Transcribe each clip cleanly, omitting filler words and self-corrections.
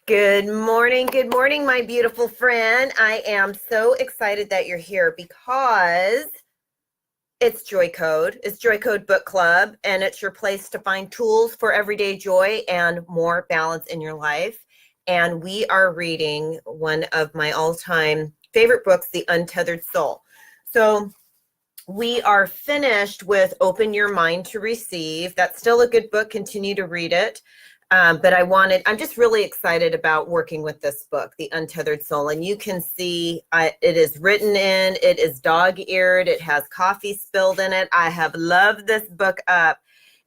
Good morning, my beautiful friend. I am so excited that you're here because it's JoyCode. It's JoyCode Book Club, and it's your place to find tools for everyday joy and more balance in your life. And we are reading one of my all-time favorite books, The Untethered Soul. So we are finished with Open Your Mind to Receive. That's still a good book. Continue to read it. But I'm just really excited about working with this book, The Untethered Soul. And you can see it is written in, it is dog-eared, it has coffee spilled in it. I have loved this book up.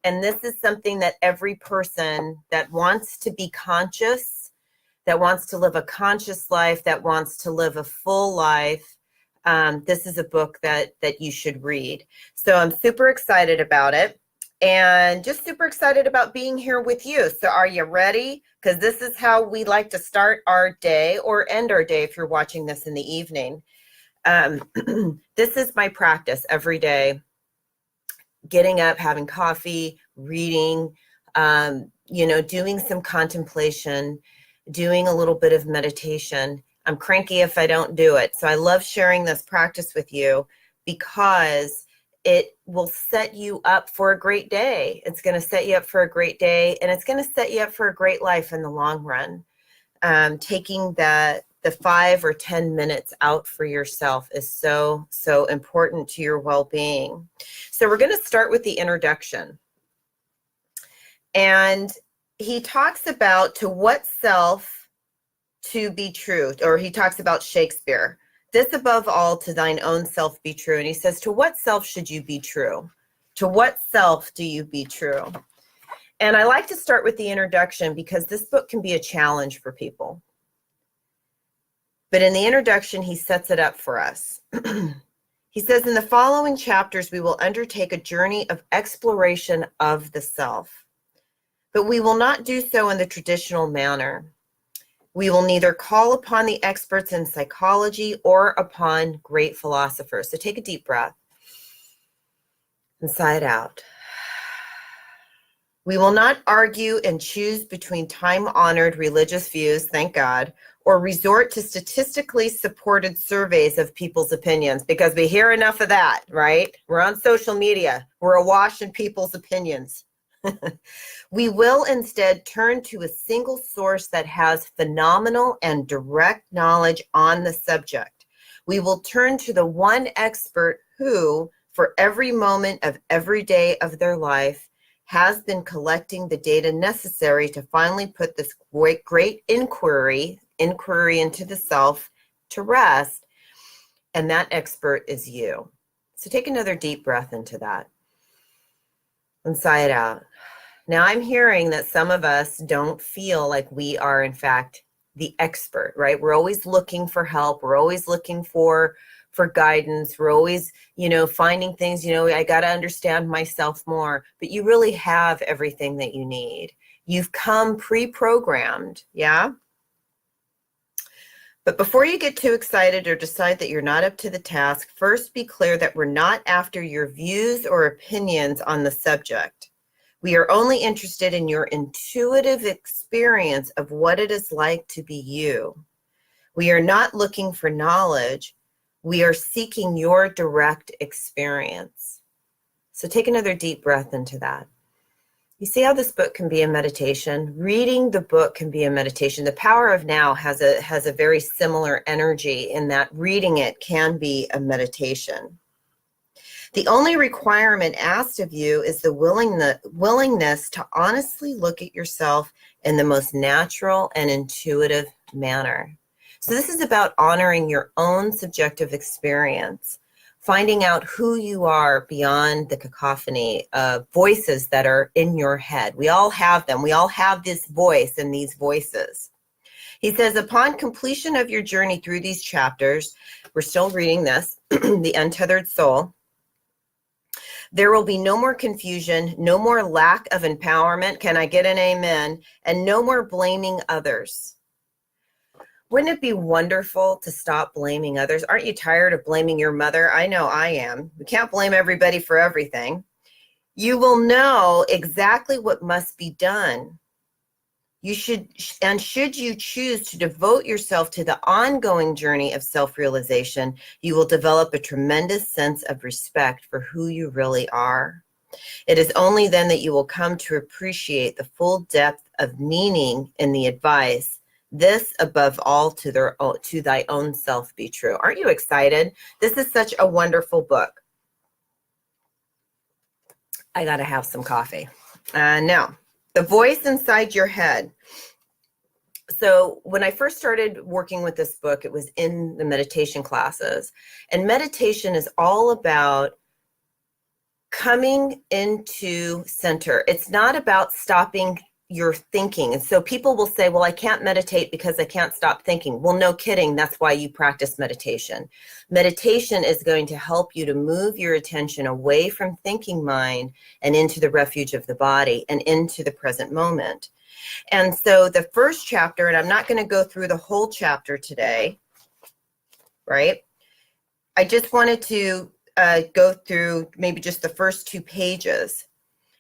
And this is something that every person that wants to be conscious, that wants to live a conscious life, that wants to live a full life, this is a book that you should read. So I'm super excited about it. And just super excited about being here with you. So are you ready? Because this is how we like to start our day or end our day if you're watching this in the evening. This is my practice every day. Getting up, having coffee, reading, doing some contemplation, doing a little bit of meditation. I'm cranky if I don't do it. So I love sharing this practice with you because it will set you up for a great day. It's going to set you up for a great day, and it's going to set you up for a great life in the long run. Taking the 5 or 10 minutes out for yourself is so important to your well-being. So we're going to start with the introduction. And he talks about to what self to be true, or he talks about Shakespeare. This above all to thine own self be true. And he says, to what self should you be true? To what self do you be true? And I like to start with the introduction because this book can be a challenge for people. But in the introduction, he sets it up for us. He says, in the following chapters, we will undertake a journey of exploration of the self. But we will not do so in the traditional manner. We will neither call upon the experts in psychology or upon great philosophers. So take a deep breath and sigh it out. We will not argue and choose between time-honored religious views, thank God, or resort to statistically supported surveys of people's opinions, because we hear enough of that, right? We're on social media. We're awash in people's opinions. We will instead turn to a single source that has phenomenal and direct knowledge on the subject. We will turn to the one expert who, for every moment of every day of their life, has been collecting the data necessary to finally put this great inquiry into the self to rest. And that expert is you. So take another deep breath into that and sigh it out. Now, I'm hearing that some of us don't feel like we are, in fact, the expert, right? We're always looking for help. We're always looking for guidance. We're always, finding things, I got to understand myself more. But you really have everything that you need. You've come pre-programmed, yeah? But before you get too excited or decide that you're not up to the task, first be clear that we're not after your views or opinions on the subject. We are only interested in your intuitive experience of what it is like to be you. We are not looking for knowledge. We are seeking your direct experience. So take another deep breath into that. You see how this book can be a meditation? Reading the book can be a meditation. The Power of Now has a very similar energy in that reading it can be a meditation. The only requirement asked of you is the willingness to honestly look at yourself in the most natural and intuitive manner. So this is about honoring your own subjective experience, finding out who you are beyond the cacophony of voices that are in your head. We all have them. We all have this voice and these voices. He says, upon completion of your journey through these chapters, we're still reading this, The Untethered Soul, there will be no more confusion, no more lack of empowerment, can I get an amen, and no more blaming others. Wouldn't it be wonderful to stop blaming others? Aren't you tired of blaming your mother? I know I am. We can't blame everybody for everything. You will know exactly what must be done Should you choose to devote yourself to the ongoing journey of self-realization, you will develop a tremendous sense of respect for who you really are. It is only then that you will come to appreciate the full depth of meaning in the advice. This, above all, to thy own self be true. Aren't you excited? This is such a wonderful book. I got to have some coffee. Now, the voice inside your head. So when I first started working with this book, it was in the meditation classes. And meditation is all about coming into center. It's not about stopping your thinking. And so people will say, well, I can't meditate because I can't stop thinking. Well, no kidding. That's why you practice meditation. Meditation is going to help you to move your attention away from thinking mind and into the refuge of the body and into the present moment. And so the first chapter, and I'm not going to go through the whole chapter today, right? I just wanted to go through maybe just the first 2 pages,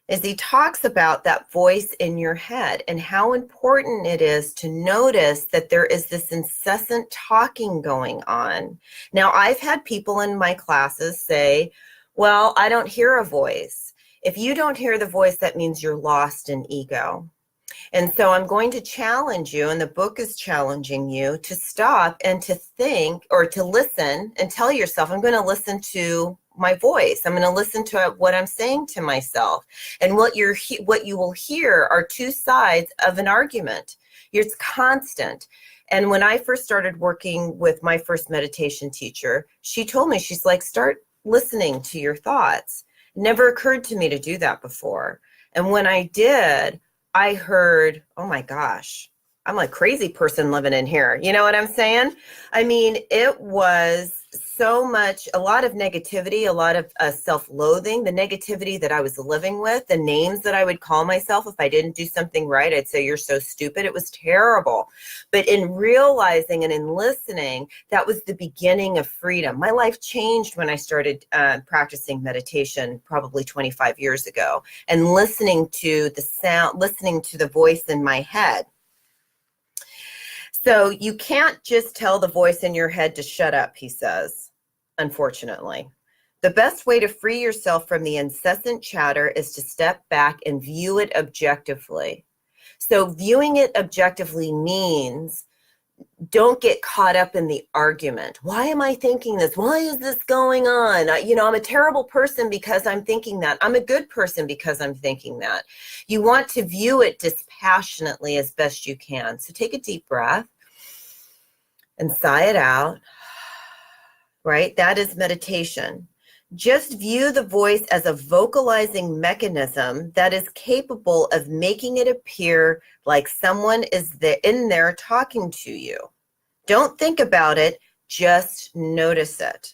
is he talks about that voice in your head and how important it is to notice that there is this incessant talking going on. Now, I've had people in my classes say, well, I don't hear a voice. If you don't hear the voice, that means you're lost in ego. And so I'm going to challenge you, and the book is challenging you, to stop and to think or to listen and tell yourself, I'm going to listen to my voice. I'm going to listen to what I'm saying to myself. And what you will hear are 2 sides of an argument. It's constant. And when I first started working with my first meditation teacher, she told me, she's like, start listening to your thoughts. It never occurred to me to do that before. And when I did, I heard, oh my gosh, I'm a crazy person living in here. You know what I'm saying? I mean, it was so much, a lot of negativity, a lot of self-loathing, the negativity that I was living with, the names that I would call myself if I didn't do something right. I'd say, you're so stupid. It was terrible. But in realizing and in listening, that was the beginning of freedom. My life changed when I started practicing meditation probably 25 years ago, and listening to the sound, listening to the voice in my head. So you can't just tell the voice in your head to shut up, he says, unfortunately. The best way to free yourself from the incessant chatter is to step back and view it objectively. So viewing it objectively means don't get caught up in the argument. Why am I thinking this? Why is this going on? I'm a terrible person because I'm thinking that. I'm a good person because I'm thinking that. You want to view it dispassionately as best you can. So take a deep breath and sigh it out, right? That is meditation. Just view the voice as a vocalizing mechanism that is capable of making it appear like someone is in there talking to you. Don't think about it, just notice it.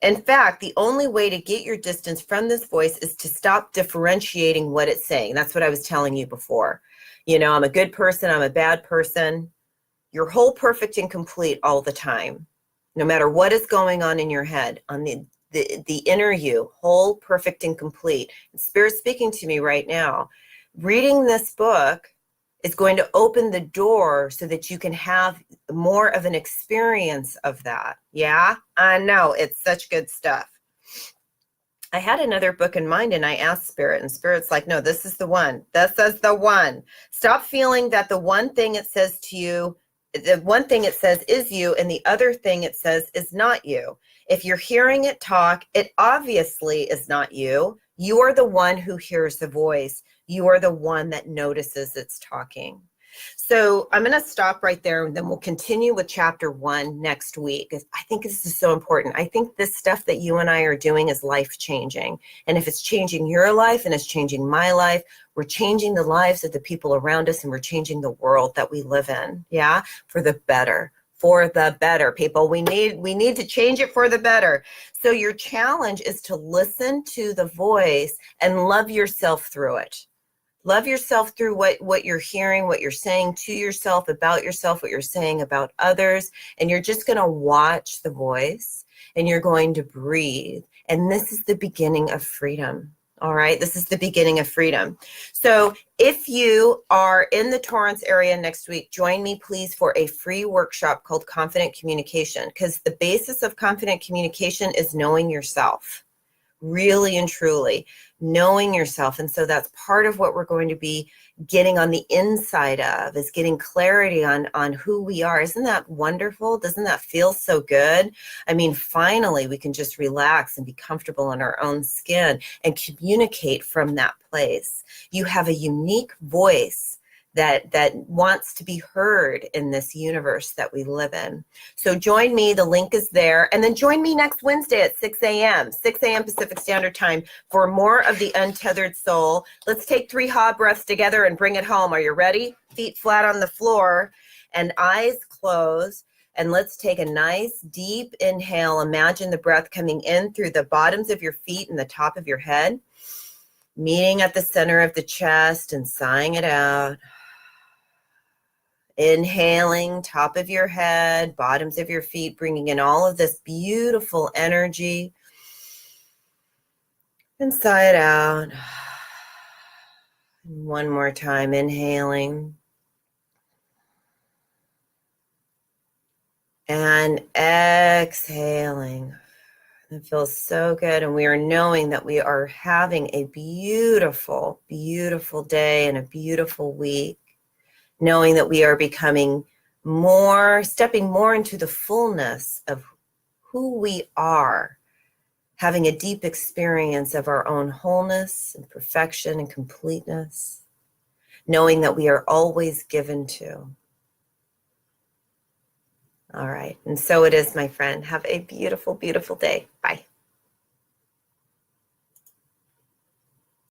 In fact, the only way to get your distance from this voice is to stop differentiating what it's saying. That's what I was telling you before. I'm a good person, I'm a bad person. You're whole, perfect, and complete all the time, no matter what is going on in your head, on the inner you, whole, perfect, and complete. And Spirit's speaking to me right now. Reading this book is going to open the door so that you can have more of an experience of that. Yeah, I know, it's such good stuff. I had another book in mind, and I asked Spirit, and Spirit's like, no, this is the one. This is the one. Stop feeling that the one thing it says to you, the one thing it says is you, and the other thing it says is not you. If you're hearing it talk, it obviously is not you. You are the one who hears the voice. You are the one that notices it's talking. So I'm going to stop right there, and then we'll continue with chapter 1 next week. I think this is so important. I think this stuff that you and I are doing is life-changing. And if it's changing your life and it's changing my life, we're changing the lives of the people around us, and we're changing the world that we live in, yeah, for the better. For the better, people. We need to change it for the better. So your challenge is to listen to the voice and love yourself through it. Love yourself through what you're hearing, what you're saying to yourself, about yourself, what you're saying about others. And you're just going to watch the voice, and you're going to breathe. And this is the beginning of freedom. All right, this is the beginning of freedom. So if you are in the Torrance area next week, join me please for a free workshop called Confident Communication, because the basis of confident communication is knowing yourself, really and truly knowing yourself. And so that's part of what we're going to be getting on the inside of, is getting clarity on who we are. Isn't that wonderful? Doesn't that feel so good? I mean, finally, we can just relax and be comfortable in our own skin and communicate from that place. You have a unique voice that wants to be heard in this universe that we live in. So join me, the link is there. And then join me next Wednesday at 6 a.m. Pacific Standard Time for more of the Untethered Soul. Let's take 3 hot breaths together and bring it home. Are you ready? Feet flat on the floor and eyes closed. And let's take a nice deep inhale. Imagine the breath coming in through the bottoms of your feet and the top of your head, meeting at the center of the chest, and sighing it out. Inhaling, top of your head, bottoms of your feet, bringing in all of this beautiful energy. And sigh it out. One more time, inhaling. And exhaling. It feels so good. And we are knowing that we are having a beautiful, beautiful day and a beautiful week. Knowing that we are becoming more, stepping more into the fullness of who we are, having a deep experience of our own wholeness and perfection and completeness, knowing that we are always given to. All right, and so it is, my friend. Have a beautiful, beautiful day. Bye.